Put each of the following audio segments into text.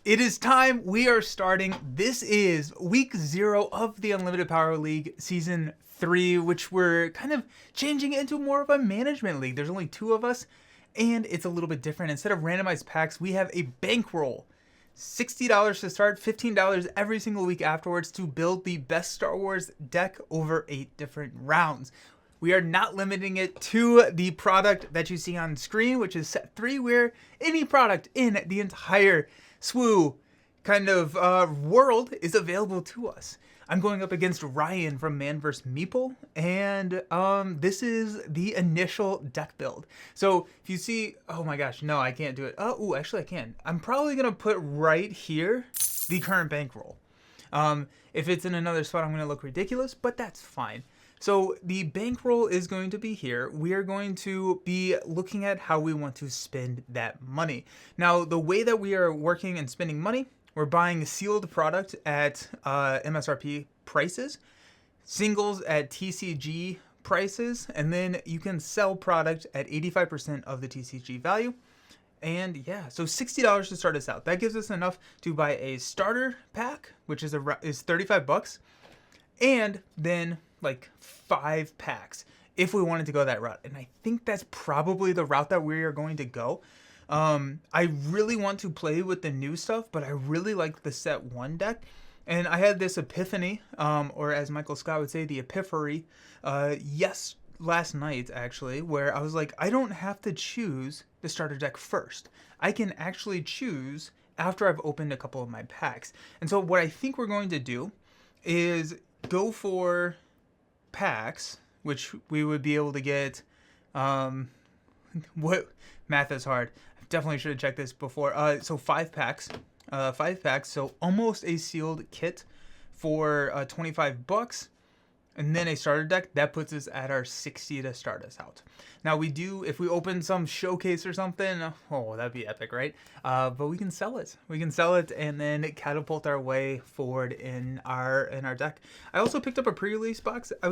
It is time. We are starting. This is week 0 of the Unlimited Power League season 3, which we're kind of changing into more of a management league. There's only 2 of us, and it's a little bit different. Instead of randomized packs, we have a bankroll. $60 to start, $15 every single week afterwards to build the best Star Wars deck over 8 different rounds. We are not limiting it to the product that you see on screen, which is set 3, where any product in the entire SWU kind of world is available to us. I'm going up against Ryan from Man vs. Meeple, and this is the initial deck build. So if you see, oh my gosh, no, I can't do it. Oh, actually I can. I'm probably gonna put right here the current bankroll. If it's in another spot, I'm gonna look ridiculous, but that's fine. So the bankroll is going to be here. We are going to be looking at how we want to spend that money. Now, the way that we are working and spending money, we're buying sealed product at MSRP prices, singles at TCG prices, and then you can sell product at 85% of the TCG value. And yeah, so $60 to start us out. That gives us enough to buy a starter pack, which is $35, and then like 5 packs if we wanted to go that route. And I think that's probably the route that we are going to go. I really want to play with the new stuff, but I really like the set 1 deck. And I had this epiphany, or as Michael Scott would say, the epiphany, last night actually, where I was like, I don't have to choose the starter deck first. I can actually choose after I've opened a couple of my packs. And so what I think we're going to do is go for packs, which we would be able to get, what, math is hard. I definitely should have checked this before. So 5 packs, so almost a sealed kit for $25. And then a starter deck, that puts us at our 60 to start us out. Now we do, if we open some showcase or something, oh, that'd be epic, right? But we can sell it. We can sell it and then catapult our way forward in our deck. I also picked up a pre-release box. I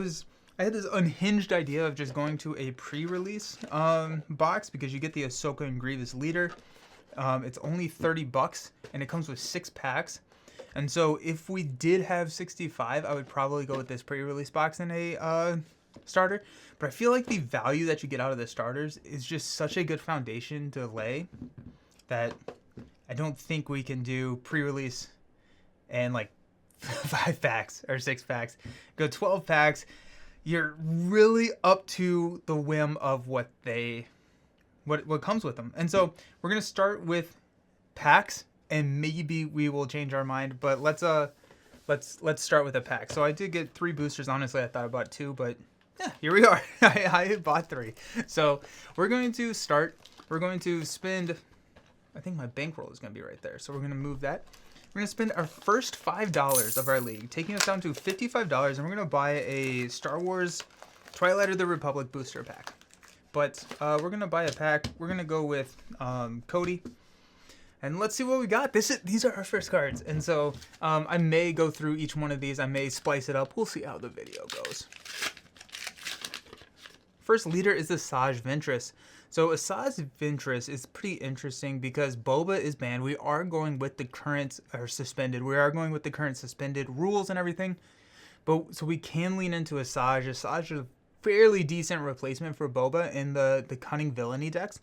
had this unhinged idea of just going to a pre-release box because you get the Ahsoka and Grievous leader. It's only $30 and it comes with 6 packs. And so if we did have 65, I would probably go with this pre-release box in a starter. But I feel like the value that you get out of the starters is just such a good foundation to lay that I don't think we can do pre-release and like 5 packs or 6 packs. Go 12 packs. You're really up to the whim of what comes with them. And so we're going to start with packs. And maybe we will change our mind, but let's start with a pack. So I did get 3 boosters. Honestly, I thought I bought 2, but yeah, here we are. I bought 3. So we're going to start. We're going to spend. I think my bankroll is going to be right there. So we're going to move that. We're going to spend our first $5 of our league, taking us down to $55, and we're going to buy a Star Wars Twilight of the Republic booster pack. But we're going to buy a pack. We're going to go with Cody. And let's see what we got. These are our first cards. And so I may go through each one of these. I may splice it up. We'll see how the video goes. First leader is Asajj Ventress. So Asajj Ventress is pretty interesting because Boba is banned. We are going with the current, or suspended. We are going with the current suspended rules and everything. But so we can lean into Asajj. Asajj is a fairly decent replacement for Boba in the Cunning Villainy decks.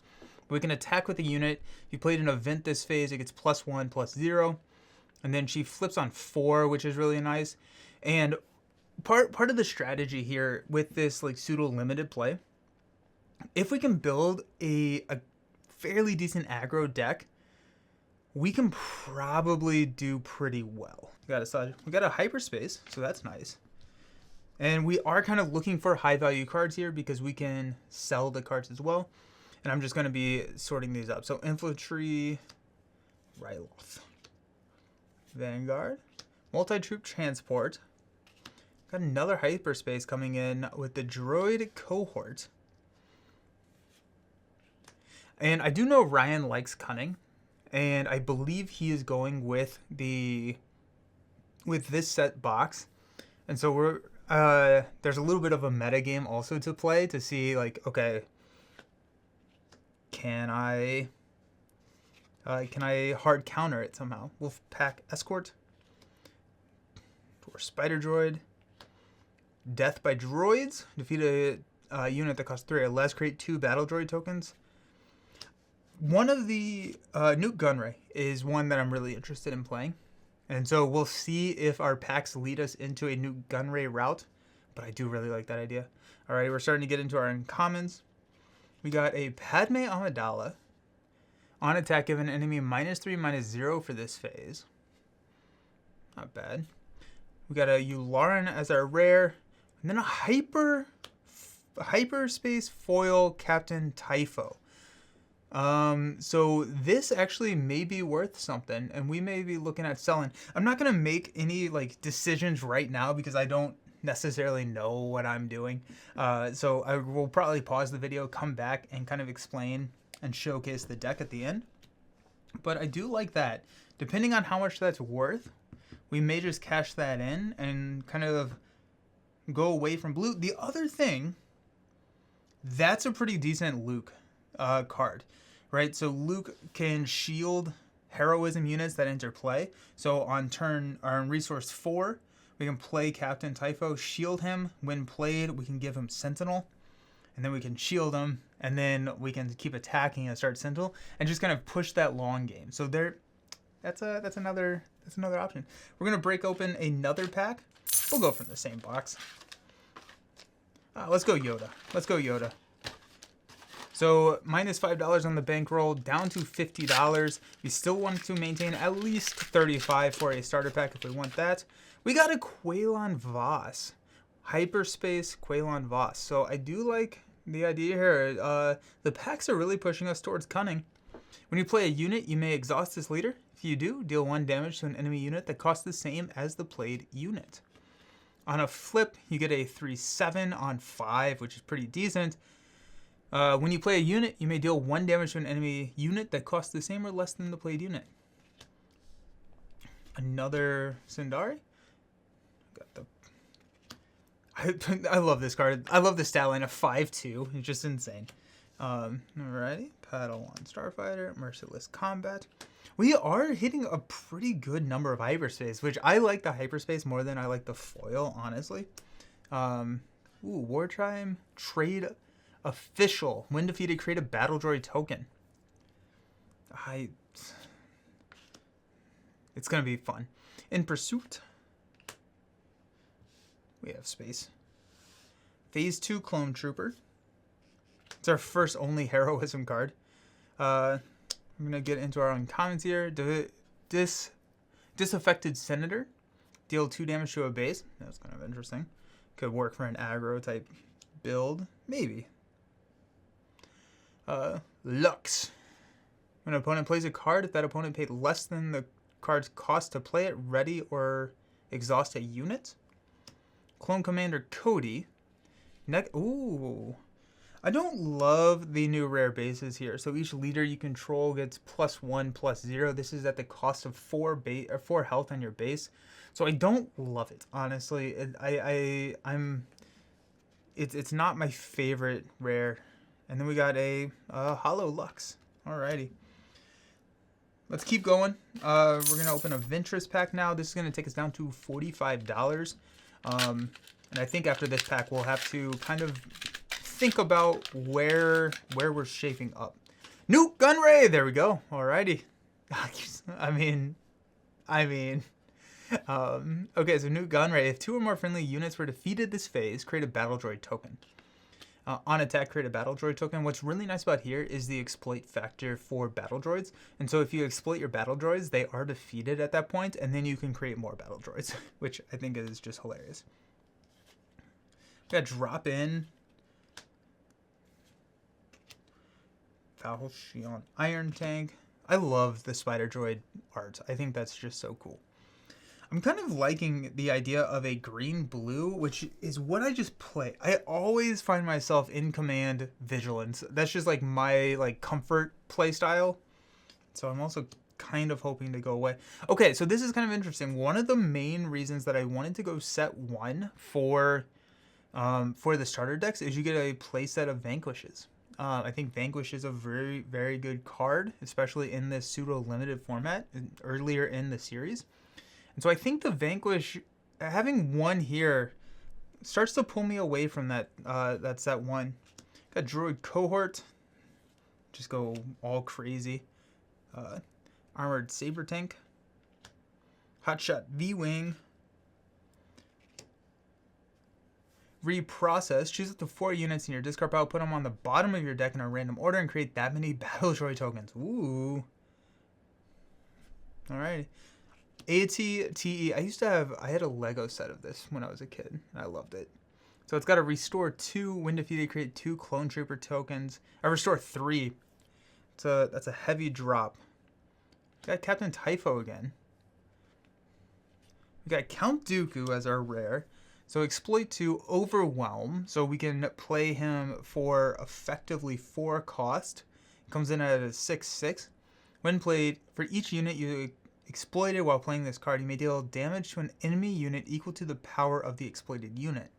We can attack with a unit. If you played an event this phase, it gets +1, +0. And then she flips on 4, which is really nice. And part of the strategy here with this like pseudo limited play, if we can build a fairly decent aggro deck, we can probably do pretty well. We got a hyperspace, so that's nice. And we are kind of looking for high value cards here because we can sell the cards as well. And I'm just going to be sorting these up. So Infantry, Ryloth, Vanguard, Multi-Troop Transport. Got another hyperspace coming in with the Droid Cohort. And I do know Ryan likes Cunning. And I believe he is going with this set box. And so there's a little bit of a meta game also to play to see like, okay, can I Can I hard counter it somehow? Wolfpack Escort. For Spider Droid. Death by Droids. Defeat a unit that costs 3 or less. Create 2 Battle Droid tokens. One of the Nuke Gunray is one that I'm really interested in playing. And so we'll see if our packs lead us into a Nuke Gunray route. But I do really like that idea. Alright, we're starting to get into our uncommons. We got a Padme Amidala. On attack, give an enemy -3/-0 for this phase. Not bad. We got a Yularen as our rare. And then a hyperspace foil Captain Typho. So this actually may be worth something, and we may be looking at selling. I'm not gonna make any like decisions right now because I don't necessarily know what I'm doing. So I will probably pause the video, come back, and kind of explain and showcase the deck at the end. But I do like that. Depending on how much that's worth, we may just cash that in and kind of go away from blue. The other thing, that's a pretty decent Luke card, right? So Luke can shield heroism units that enter play. So on resource 4, we can play Captain Typho, shield him. When played, we can give him Sentinel, and then we can shield him, and then we can keep attacking and start Sentinel, and just kind of push that long game. So that's another option. We're gonna break open another pack. We'll go from the same box. Let's go Yoda. Let's go Yoda. So -$5 on the bankroll, down to $50. We still want to maintain at least 35 for a starter pack if we want that. We got a Quaylon Voss. Hyperspace Quaylon Voss. So I do like the idea here. The packs are really pushing us towards cunning. When you play a unit, you may exhaust this leader. If you do, deal 1 damage to an enemy unit that costs the same as the played unit. On a flip, you get a 3/7 on 5, which is pretty decent. When you play a unit, you may deal 1 damage to an enemy unit that costs the same or less than the played unit. Another Sundari. Got the. I love this card. I love the stat line of 5/2. It's just insane. Alrighty. Padawan Starfighter. Merciless Combat. We are hitting a pretty good number of hyperspace, which I like the hyperspace more than I like the foil, honestly. War Chime. Trade Official. When defeated, create a Battle Droid token. It's going to be fun. In Pursuit. We have space. Phase 2 Clone Trooper. It's our first only heroism card. I'm going to get into our uncommons here. Disaffected Senator. Deal 2 damage to a base. That's kind of interesting. Could work for an aggro type build. Maybe. Lux. When an opponent plays a card, if that opponent paid less than the card's cost to play it, ready or exhaust a unit. Clone Commander Cody. Ooh. I don't love the new rare bases here. So each leader you control gets +1/+0. This is at the cost of 4 health on your base. So I don't love it, honestly. It's not my favorite rare. And then we got a Hollow Lux. Alrighty. Let's keep going. We're going to open a Ventress pack now. This is going to take us down to $45. And I think after this pack, we'll have to kind of think about where we're shaping up. Nuke Gunray! There we go. Alrighty. Okay, so Nuke Gunray. If 2 or more friendly units were defeated this phase, create a Battle Droid token. On attack, create a Battle Droid token. What's really nice about here is the exploit factor for Battle Droids. And so if you exploit your Battle Droids, they are defeated at that point, and then you can create more Battle Droids, which I think is just hilarious. We got drop in. Falchion Iron Tank. I love the Spider Droid art. I think that's just so cool. I'm kind of liking the idea of a green-blue, which is what I just play. I always find myself in command Vigilance. That's just like my comfort play style. So I'm also kind of hoping to go away. Okay, so this is kind of interesting. One of the main reasons that I wanted to go set 1 for the starter decks is you get a playset of Vanquishes. I think Vanquish is a very, very good card, especially in this pseudo-limited format earlier in the series. And so I think the Vanquish, having one here, starts to pull me away from that set one. Got Droid Cohort, just go all crazy. Armored Saber Tank, Hotshot V-Wing, Reprocess. Choose up to 4 units in your discard pile, put them on the bottom of your deck in a random order, and create that many Battle Droid tokens. Ooh. Alright. ATTE. I had a Lego set of this when I was a kid, and I loved it. So it's got to restore 2 when defeated, create 2 Clone Trooper tokens. I restore 3. That's a heavy drop. Got Captain Typho again. We got Count Dooku as our rare. So exploit to Overwhelm, so we can play him for effectively 4 cost. Comes in at a 6/6. When played, for each unit you exploited while playing this card, you may deal damage to an enemy unit equal to the power of the exploited unit.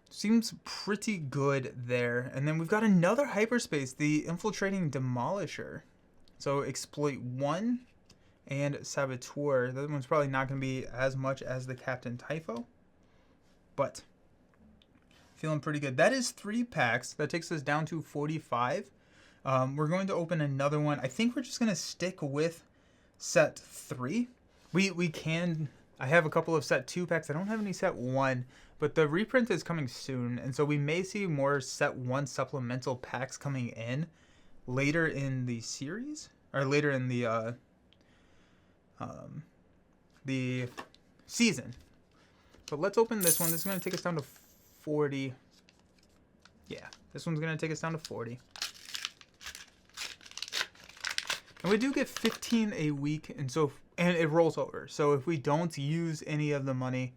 Seems pretty good there. And then we've got another hyperspace, the Infiltrating Demolisher. So exploit 1 and Saboteur. That one's probably not going to be as much as the Captain Typho, but feeling pretty good. That is 3 packs. That takes us down to 45. We're going to open another one. I think we're just going to stick with set 3. We can. I have a couple of set 2 packs. I don't have any set 1, but the reprint is coming soon, and so we may see more set 1 supplemental packs coming in later in the series, or later in the season. But let's open this one. This is going to take us down to 40. Yeah, this one's going to take us down to 40. And we do get 15 a week, and it rolls over. So if we don't use any of the money,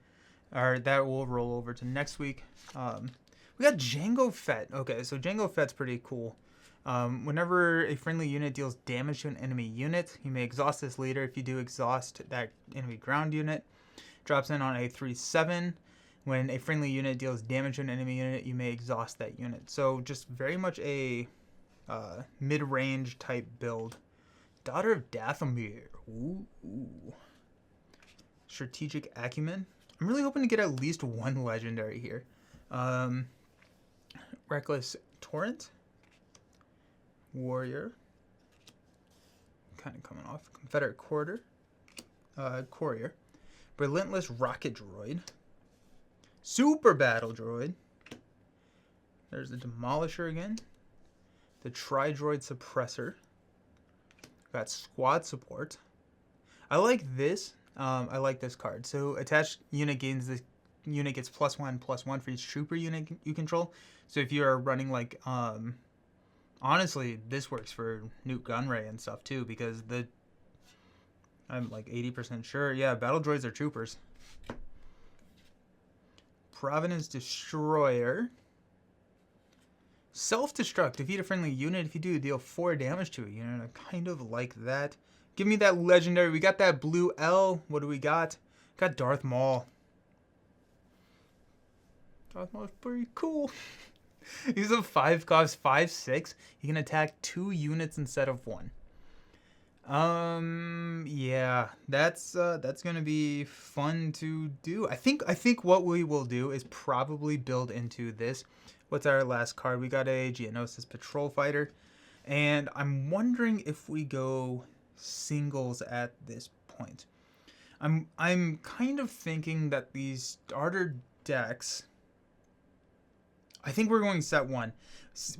or that will roll over to next week. We got Jango Fett. Okay, so Jango Fett's pretty cool. Whenever a friendly unit deals damage to an enemy unit, you may exhaust this later. If you do exhaust that enemy ground unit, drops in on a 3/7. When a friendly unit deals damage to an enemy unit, you may exhaust that unit. So just very much a mid-range type build. Daughter of Dathomir. Ooh. Strategic Acumen. I'm really hoping to get at least 1 legendary here. Reckless Torrent. Warrior. Kind of coming off. Confederate Courier. Relentless Rocket Droid. Super Battle Droid. There's the Demolisher again. The Tri-Droid Suppressor. Got Squad Support. I like this. I like this card. So attached unit gains this unit gets +1/+1 for each trooper unit you control. So if you are running like honestly, this works for Newt Gunray and stuff too, because I'm like 80% sure. Yeah, battle droids are troopers. Providence Destroyer. Self-destruct. Defeat a friendly unit. If you do, deal 4 damage to a unit. I kind of like that. Give me that legendary. We got that blue L. What do we got? Got Darth Maul. Darth Maul's pretty cool. He's a 5 cost 5/6. He can attack 2 units instead of 1. Yeah, that's gonna be fun to do. I think what we will do is probably build into this. What's our last card? We got a Geonosis Patrol Fighter, and I'm wondering if we go singles at this point. I'm kind of thinking that these starter decks, I think we're going set 1.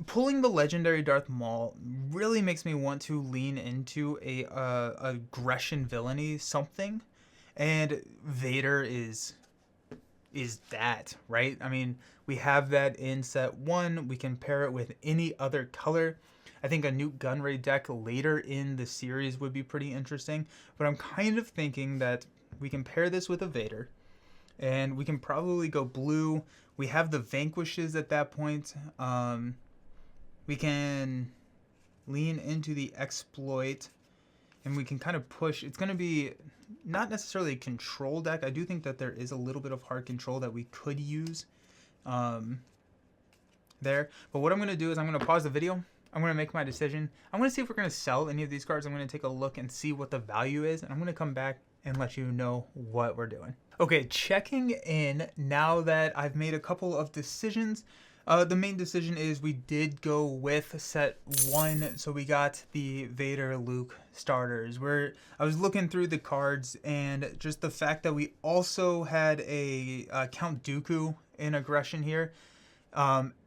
Pulling the legendary Darth Maul really makes me want to lean into a aggression villainy something, and Vader is that, right? I mean, we have that in set 1. We can pair it with any other color. I think a Newt Gunray deck later in the series would be pretty interesting, but I'm kind of thinking that we can pair this with a Vader, and we can probably go blue. We have the Vanquishes at that point. We can lean into the Exploit, and we can kind of push. It's going to be not necessarily a control deck. I do think that there is a little bit of hard control that we could use. there. But what I'm going to do is I'm going to pause the video. I'm going to make my decision. I'm going to see if we're going to sell any of these cards. I'm going to take a look and see what the value is. And I'm going to come back and let you know what we're doing. Okay, checking in now that I've made a couple of decisions. The main decision is we did go with set 1, so we got the Vader Luke starters. I was looking through the cards, and just the fact that we also had a Count Dooku in aggression here,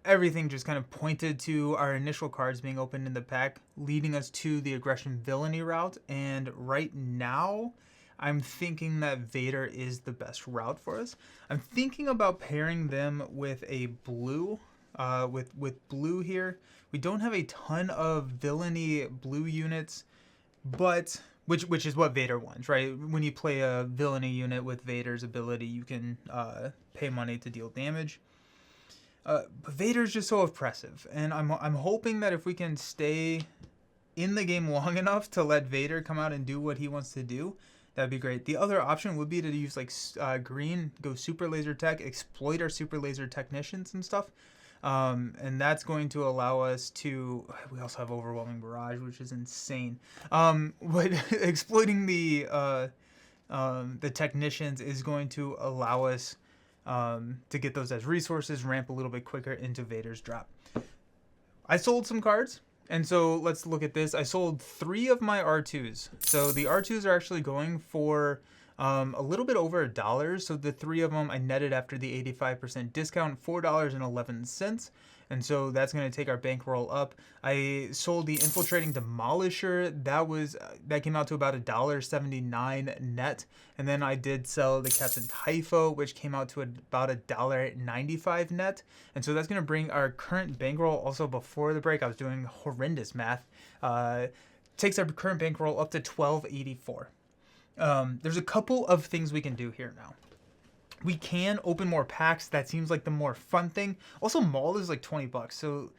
everything just kind of pointed to our initial cards being opened in the pack, leading us to the aggression villainy route. And right now, I'm thinking that Vader is the best route for us. I'm thinking about pairing them with a blue. With blue here, we don't have a ton of villainy blue units, but which is what Vader wants, right? When you play a villainy unit with Vader's ability, you can pay money to deal damage. But Vader's just so oppressive, and I'm hoping that if we can stay in the game long enough to let Vader come out and do what he wants to do, that'd be great. The other option would be to use like green, go super laser tech, exploit our super laser technicians and stuff. And that's going to allow us to. We also have overwhelming barrage, which is insane. But exploiting the technicians is going to allow us to get those as resources, ramp a little bit quicker into Vader's drop. I sold some cards, and so let's look at this. I sold 3 of my R2s. So the R2s are actually going for a little bit over $1. So the 3 of them I netted after the 85% discount, $4.11. And so that's going to take our bankroll up. I sold the Infiltrating Demolisher. That came out to about $1.79 net. And then I did sell the Captain Typho, which came out to about $1.95 net. And so that's going to bring our current bankroll. Also, before the break, I was doing horrendous math. Takes our current bankroll up to $12.84. There's a couple of things we can do here now. We can open more packs. That seems like the more fun thing. Also, Maul is like $20, so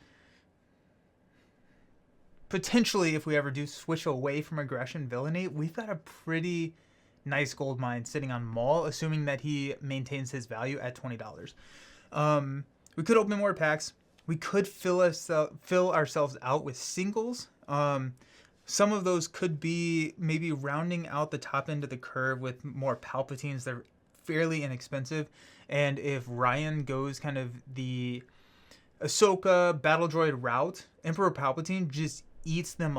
potentially if we ever do switch away from aggression villainy, we've got a pretty nice gold mine sitting on Maul, assuming that he maintains his value at $20. We could open more packs. We could fill ourselves out with singles. Some of those could be maybe rounding out the top end of the curve with more Palpatines. They're fairly inexpensive. And if Ryan goes kind of the Ahsoka battle droid route, Emperor Palpatine just eats them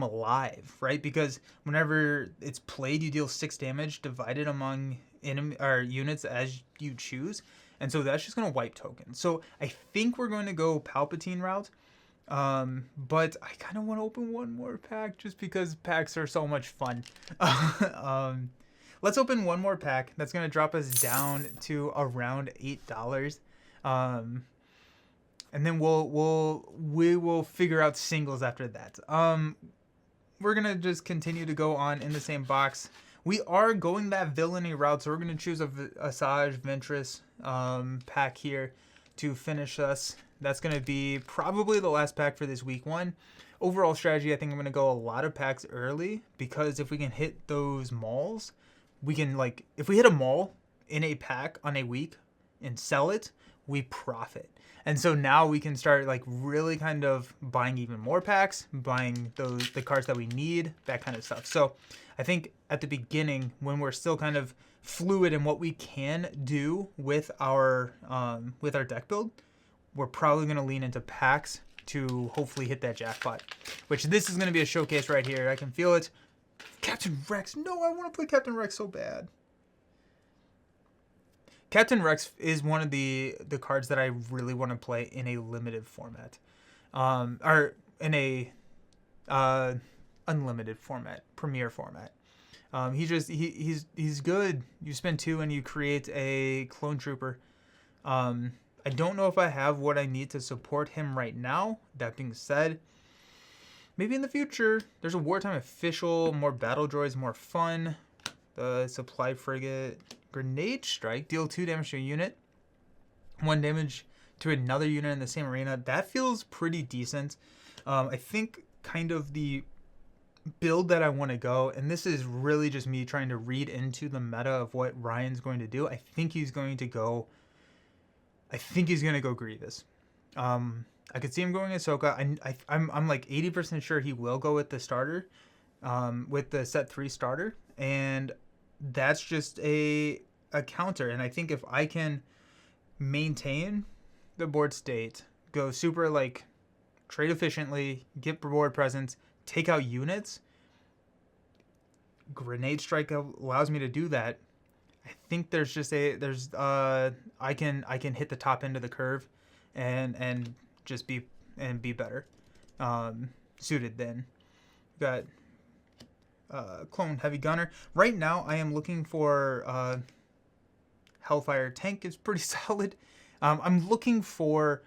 alive, right? Because whenever it's played, you deal 6 damage divided among units as you choose. And so that's just going to wipe tokens. So I think we're going to go Palpatine route. But I kind of want to open one more pack just because packs are so much fun. Let's open one more pack. That's going to drop us down to around $8. And then we will figure out singles after that. We're going to just continue to go on in the same box. We are going that villainy route, so we're going to choose a Asajj Ventress pack here to finish us. That's going to be probably the last pack for this week 1. Overall strategy, I think I'm going to go a lot of packs early, because if we can hit those mauls, we can, like, if we hit a maul in a pack on a week and sell it, we profit. And so now we can start, like, really kind of buying even more packs, buying the cards that we need, that kind of stuff. So I think at the beginning, when we're still kind of fluid in what we can do with our deck build, we're probably going to lean into packs to hopefully hit that jackpot, which this is going to be a showcase right here. I can feel it. Captain Rex. No, I want to play Captain Rex so bad. Captain Rex is one of the cards that I really want to play in a limited format. Or in a unlimited format, premier format. He's good. You spend 2 and you create a clone trooper. I don't know if I have what I need to support him right now. That being said, maybe in the future. There's a wartime official, more battle droids, more fun. The supply frigate, grenade strike, deal 2 damage to a unit, 1 damage to another unit in the same arena. That feels pretty decent. I think kind of the build that I want to go, and this is really just me trying to read into the meta of what Ryan's going to do. I think he's going to go Grievous. I could see him going Ahsoka. I'm like 80% sure he will go with the starter, with the set 3 starter, and that's just a counter. And I think if I can maintain the board state, go super like trade efficiently, get board presence, take out units, grenade strike allows me to do that. I think there's just I can hit the top end of the curve and just be better suited then. Got clone heavy gunner. Right now I am looking for Hellfire tank is pretty solid. I'm looking for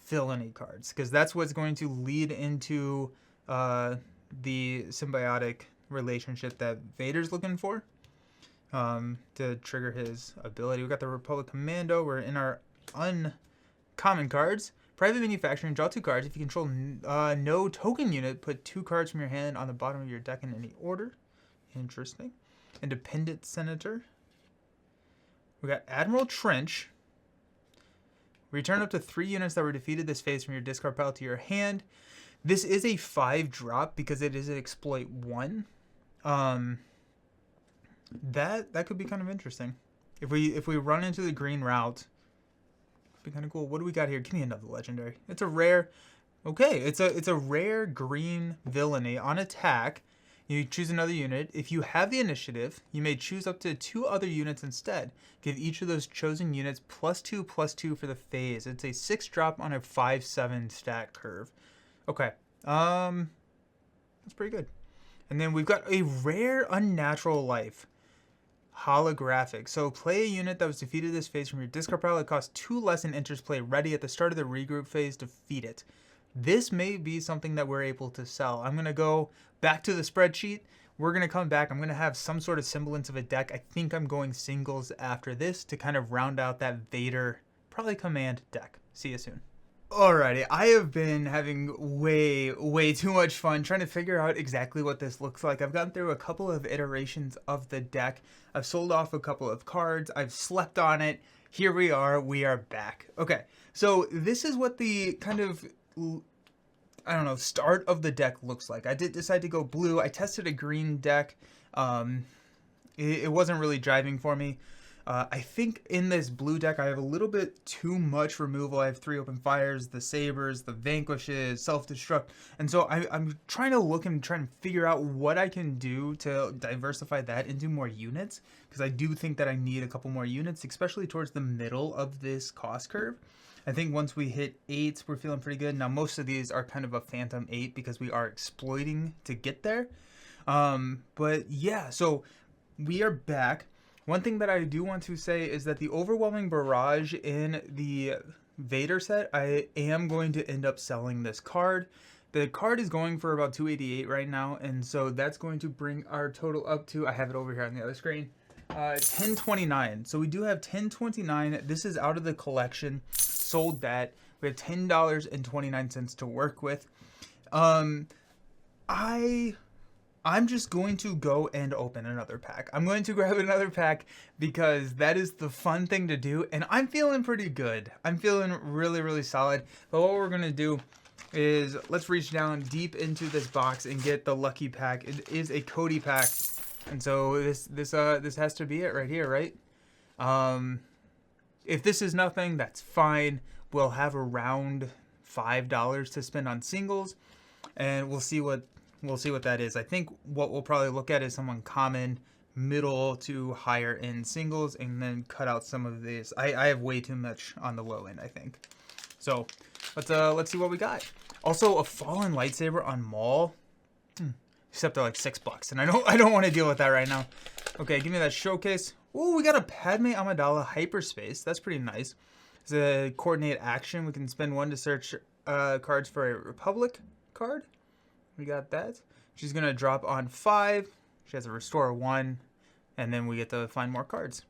villainy cards because that's what's going to lead into the symbiotic relationship that Vader's looking for to trigger his ability. We got the Republic Commando. We're in our uncommon cards. Private Manufacturing, draw 2 cards. If you control no token unit, put 2 cards from your hand on the bottom of your deck in any order. Interesting. Independent Senator. We got Admiral Trench. Return up to 3 units that were defeated this phase from your discard pile to your hand. This is a 5 drop because it is an exploit 1. That could be kind of interesting. If we run into the green route, it'd be kind of cool. What do we got here? Give me another legendary. It's a rare. Okay, it's a rare green villainy on attack. You choose another unit. If you have the initiative, you may choose up to 2 other units instead. Give each of those chosen units +2/+2 for the phase. It's a 6 drop on a 5/7 stat curve. Okay, that's pretty good. And then we've got a rare unnatural life. Holographic. So play a unit that was defeated this phase from your discard pile. It costs 2 less and enters play ready at the start of the regroup phase. Defeat it. This may be something that we're able to sell. I'm going to go back to the spreadsheet. We're going to come back. I'm going to have some sort of semblance of a deck. I think I'm going singles after this to kind of round out that Vader, probably command deck. See you soon. Alrighty, I have been having way too much fun trying to figure out exactly what this looks like. I've gone through a couple of iterations of the deck. I've sold off a couple of cards. I've slept on it. Here we are back. Okay, so this is what the kind of, I don't know, start of the deck looks like. I did decide to go blue. I tested a green deck. It wasn't really driving for me. I think in this blue deck, I have a little bit too much removal. I have 3 open fires, the sabers, the vanquishes, self-destruct. And so I'm trying to look and try and figure out what I can do to diversify that into more units. Because I do think that I need a couple more units, especially towards the middle of this cost curve. I think once we hit 8, we're feeling pretty good. Now, most of these are kind of a phantom 8 because we are exploiting to get there. But yeah, so we are back. One thing that I do want to say is that the overwhelming barrage in the Vader set, I am going to end up selling this card. The card is going for about 288 right now, and so that's going to bring our total up to, I have it over here on the other screen, 1029. So we do have 1029. This is out of the collection. Sold that. We have $10.29 to work with. I'm just going to go and open another pack. I'm going to grab another pack because that is the fun thing to do, and I'm feeling pretty good. I'm feeling really solid. But what we're gonna do is let's reach down deep into this box and get the lucky pack. It is a Cody pack, and so this has to be it right here, right? If this is nothing, that's fine. We'll have around $5 to spend on singles, and we'll see what that is. I think what we'll probably look at is some uncommon, middle to higher end singles, and then cut out some of these. I have way too much on the low end, I think. So let's see what we got. Also, a fallen lightsaber on Maul, except they're like $6, and I don't want to deal with that right now. Okay, give me that showcase. Oh, we got a Padme Amidala hyperspace. That's pretty nice. It's a coordinate action. We can spend 1 to search cards for a Republic card. We got that. She's going to drop on 5. She has a restore 1. And then we get to find more cards.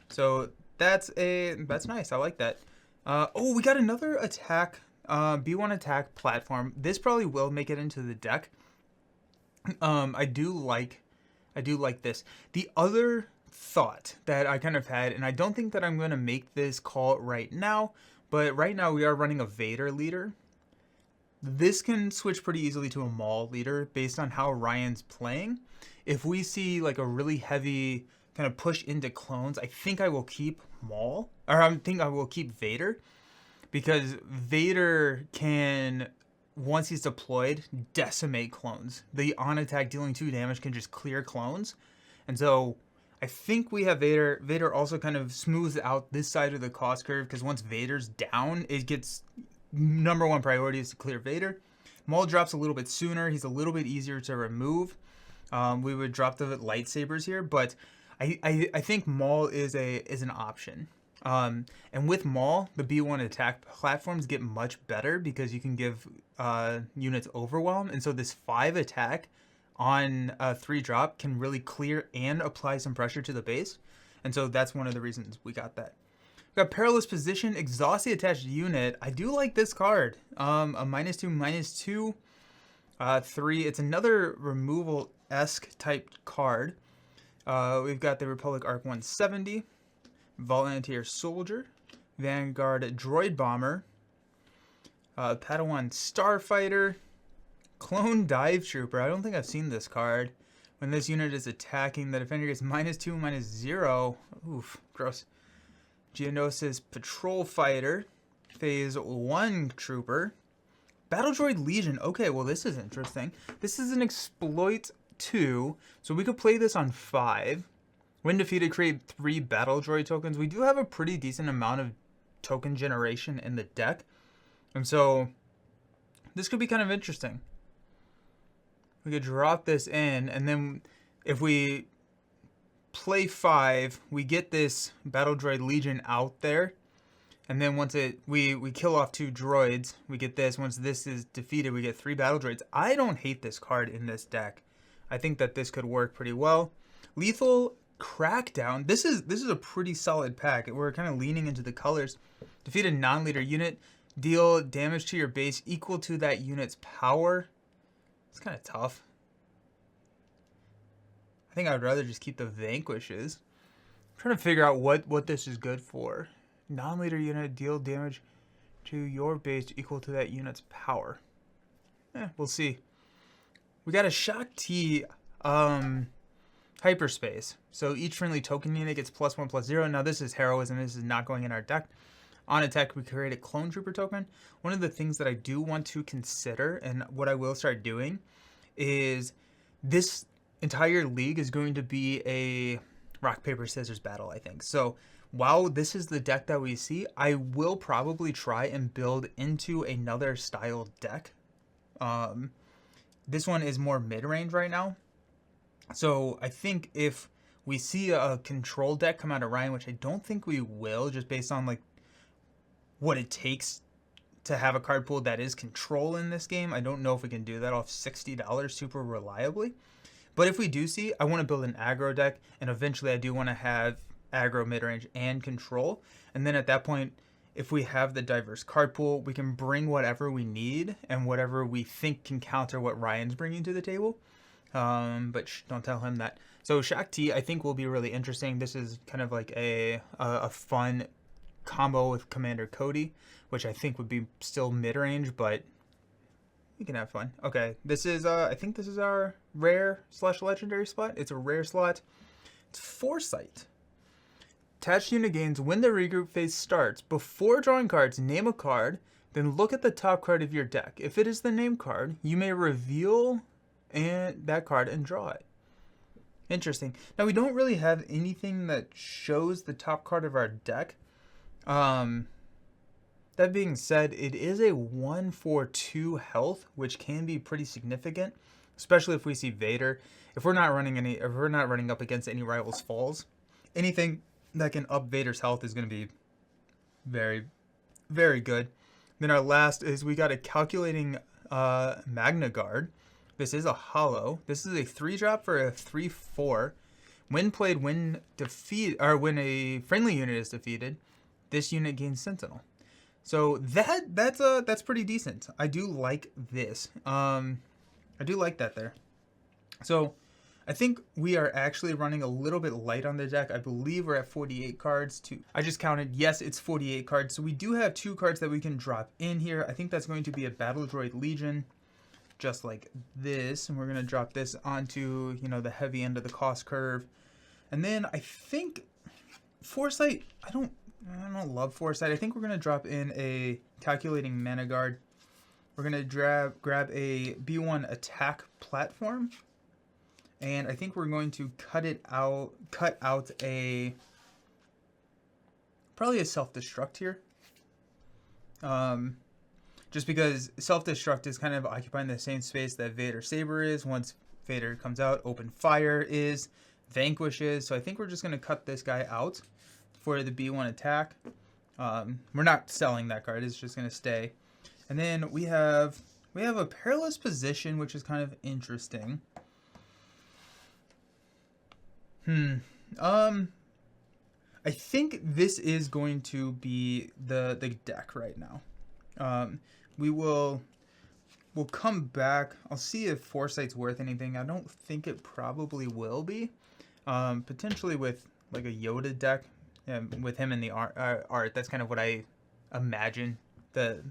So that's nice. I like that. Oh, we got another attack. B1 attack platform. This probably will make it into the deck. I do like this. The other thought that I kind of had, and I don't think that I'm going to make this call right now, but right now we are running a Vader leader. This can switch pretty easily to a Maul leader based on how Ryan's playing. If we see like a really heavy kind of push into clones, I think I will keep Maul, or I think I will keep Vader, because Vader can, once he's deployed, decimate clones. The on attack dealing 2 damage can just clear clones. And so I think we have Vader. Vader also kind of smooths out this side of the cost curve, because once Vader's down, it gets number one priority is to clear Vader. Maul drops a little bit sooner. He's a little bit easier to remove. We would drop the lightsabers here, but I think Maul is an option. And with Maul, the B1 attack platforms get much better because you can give units overwhelm, and so this 5 attack on a 3 drop can really clear and apply some pressure to the base, and so that's one of the reasons we got that. We got Perilous Position, exhaust the attached unit. I do like this card. A -2/-2, 3. It's another removal-esque type card. We've got the Republic Arc 170, Volunteer Soldier, Vanguard Droid Bomber, Padawan Starfighter, Clone Dive Trooper. I don't think I've seen this card. When this unit is attacking, the defender gets -2/-0. Oof, gross. Geonosis Patrol Fighter, Phase 1 Trooper, Battle Droid Legion. Okay, well this is interesting. This is an exploit 2, so we could play this on 5. When defeated, create 3 Battle Droid tokens. We do have a pretty decent amount of token generation in the deck, and so this could be kind of interesting. We could drop this in, and then if we play 5, we get this Battle Droid Legion out there, and then once we kill off 2 droids, we get this. Once this is defeated, we get 3 Battle Droids. I don't hate this card in this deck. I think that this could work pretty well. Lethal Crackdown. This is a pretty solid pack. We're kind of leaning into the colors. Defeat a non-leader unit. Deal damage to your base equal to that unit's power. It's kind of tough. I think I would rather just keep the Vanquishes. I'm trying to figure out what this is good for. Non-leader unit, deal damage to your base equal to that unit's power. We'll see. We got a Shock T hyperspace. So each friendly token unit gets +1/+0. Now this is heroism. This is not going in our deck. On attack, we create a Clone Trooper token. One of the things that I do want to consider, and what I will start doing, is this entire league is going to be a rock, paper, scissors battle, I think. So while this is the deck that we see, I will probably try and build into another style deck. This one is more mid-range right now. So I think if we see a control deck come out of Ryan, which I don't think we will, just based on like what it takes to have a card pool that is control in this game. I don't know if we can do that off $60 super reliably. But if we do see, I want to build an aggro deck, and eventually I do want to have aggro, mid-range, and control. And then at that point, if we have the diverse card pool, we can bring whatever we need and whatever we think can counter what Ryan's bringing to the table. But don't tell him that. So Shock T, I think, will be really interesting. This is kind of like a fun combo with Commander Cody, which I think would be still mid-range, but we can have fun. Okay, this is I think this is our rare/legendary slot. It's a rare slot. It's Foresight. Attached unit gains when the regroup phase starts. Before drawing cards, name a card, then look at the top card of your deck. If it is the name card, you may reveal that card and draw it. Interesting. Now we don't really have anything that shows the top card of our deck. That being said, it is a 1/4/2 health, which can be pretty significant, especially if we see Vader. If we're not running up against any rivals falls, anything that can up Vader's health is going to be very, very good. Then our last is we got a Calculating Magna Guard. This is a holo. This is a 3-drop for a 3/4. When played, when a friendly unit is defeated, this unit gains Sentinel. So that's pretty decent. I do like this. I do like that there. So I think we are actually running a little bit light on the deck. I believe we're at 48 cards. I just counted. Yes, it's 48 cards. So we do have 2 cards that we can drop in here. I think that's going to be a Battle Droid Legion, just like this. And we're going to drop this onto, you know, the heavy end of the cost curve. And then I think Foresight, I don't love Foresight. I think we're going to drop in a Calculating Mana Guard. We're going to grab a B1 attack platform. And I think we're going to cut out probably a self-destruct here. Just because self-destruct is kind of occupying the same space that Vader Saber is. Once Vader comes out, Open Fire is, Vanquish is. So I think we're just going to cut this guy out for the B1 attack. We're not selling that card. It's just going to stay. And then we have a Perilous Position, which is kind of interesting. I think this is going to be the deck right now. We'll come back. I'll see if Foresight's worth anything. I don't think it probably will be. Potentially with like a Yoda deck, with him in the art. That's kind of what I imagine the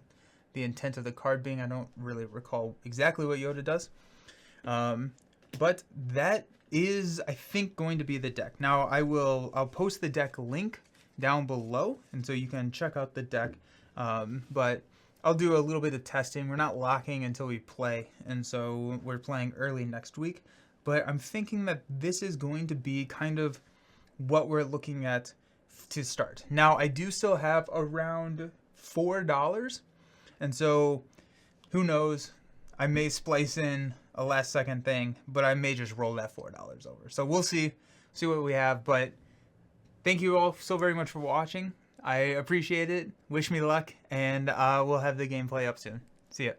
intent of the card being. I don't really recall exactly what Yoda does. But that is, I think, going to be the deck. Now I'll post the deck link down below, and so you can check out the deck. But I'll do a little bit of testing. We're not locking until we play, and so we're playing early next week. But I'm thinking that this is going to be kind of what we're looking at to start. Now I do still have around $4, and so who knows? I may splice in a last second thing, but I may just roll that $4 over. So we'll see what we have. But thank you all so very much for watching. I appreciate it. Wish me luck, and we'll have the gameplay up soon. See ya.